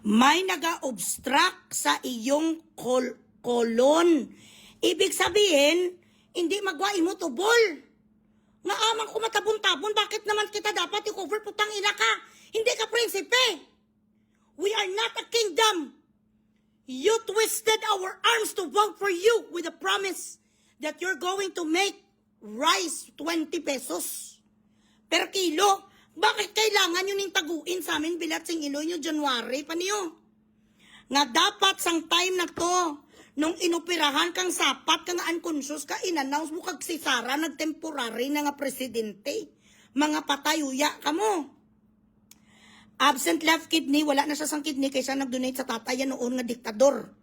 May naga-obstruct sa iyong kolon. Ibig sabihin, hindi magwain mo tubol. Nga amang kumatabon-tabon, bakit naman kita dapat i-cover? Putang ina ka. Hindi ka prinsipe. We are not a kingdom. You twisted our arms to vote for you with a promise that you're going to make rice 20 pesos per kilo. Bakit kailangan yun yung taguin sa amin bilat sing Iloy nyo January pa niyo? Nga dapat sang time na to, nung inoperahan kang sapat, kang unconscious ka, in-announce mo kag si Sara, nagtemporary na nga presidente. Mga patayuya ka mo. Absent left kidney, wala na siya sang kidney kaysa nag-donate sa tatay noon nga diktador.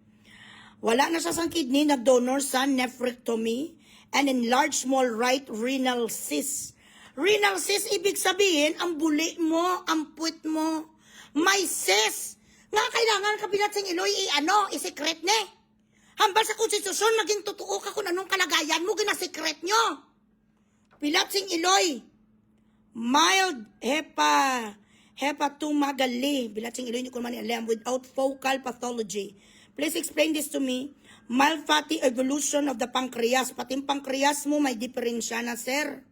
Wala na siya sang kidney, nag-donor sa nephrectomy and enlarged small right renal cyst. Renal cyst, ibig sabihin, ang buli mo, ang puwit mo, may cyst. Nga kailangan kabilat sing Iloy, isikret ne. Hambal sa konstitusyon, maging totoo ka kung anong kalagayan mo, ginasikret nyo. Bilat sing Iloy, mild hepatomegaly, bilat sing Iloy, hindi ko naman alam, without focal pathology. Please explain this to me. Mild fatty evolution of the pancreas, pati yung pancreas mo may diferensya na, sir.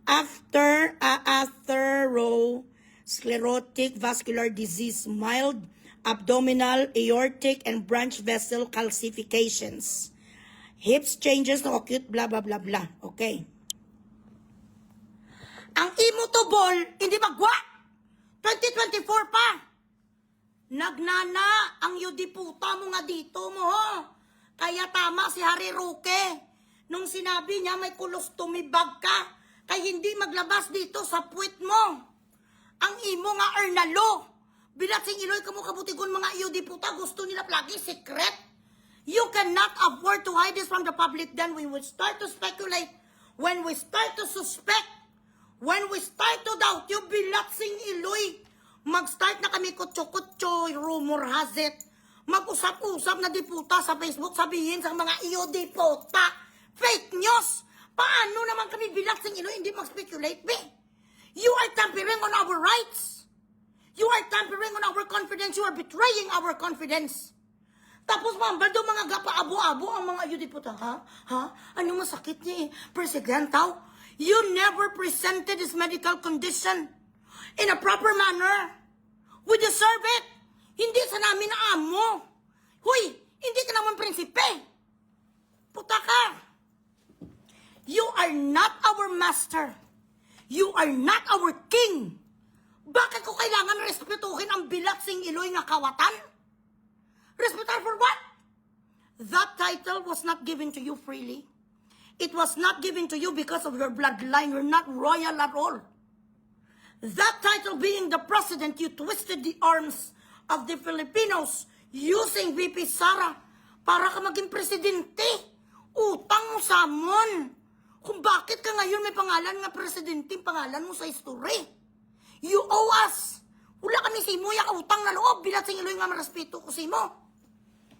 After atherosclerotic vascular disease, mild abdominal, aortic, and branch vessel calcifications. Hips changes no acute, blah, blah, blah, blah. Okay. Ang imo tubol, hindi magwa. 2024 pa. Nagnana ang yudiputa mo nga dito mo, ho. Kaya tama si Harry Roque. Nung sinabi niya may colostomy bag ka, kaya hindi maglabas dito sa puwit mo. Ang imo nga ernalo. Bilat sing Iloy kamo kabutigon mga yudiputa, gusto nila lagi secret. You cannot afford to hide this from the public. Then we will start to speculate. When we start to suspect, when we start to doubt, you bilat sing Iloy, mag-start na kami kutso-kutso, rumor has it. Mag-usap-usap na diputa sa Facebook, sabihin sa mga yudiputa, fake news. Paano naman kami bilat sing Iloy, hindi mag-speculate, be? You are tampering on our rights. You are tampering on our confidence. You are betraying our confidence. Tapos mambal daw mga gapa-abo-abo ang mga yudiputa. Ha? Ano masakit ni President? You never presented his medical condition in a proper manner. We deserve it. Hindi sa namin na amo. Huy, hindi ka naman prinsipe. Puta ka. You are not our master. You are not our king. Bakit ko kailangan respetuhin ang bilat sing Iloy nga kawatan? Respetar for what? That title was not given to you freely. It was not given to you because of your bloodline. You're not royal at all. That title being the president, you twisted the arms of the Filipinos using VP Sara para ka maging presidente. Utang mo sa amon. Kung bakit ka ngayon may pangalan nga presidente, pangalan mo sa history. You owe us. Wala kami si mo, yak utang na loob, bilat sing Iloy nga marespeto ko si mo.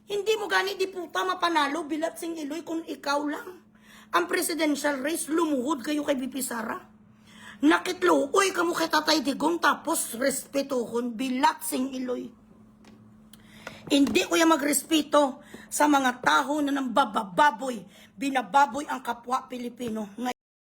Hindi mo gani di puta mapanalo, bilat sing Iloy kung ikaw lang. Ang presidential race, lumuhod kayo kay BP Sara. Nakitluoy ka mo kay Tatay Digong, tapos respetohon, bilat sing Iloy. Hindi ko yung magrespeto sa mga tao na nang bababoy, binababoy ang kapwa Pilipino.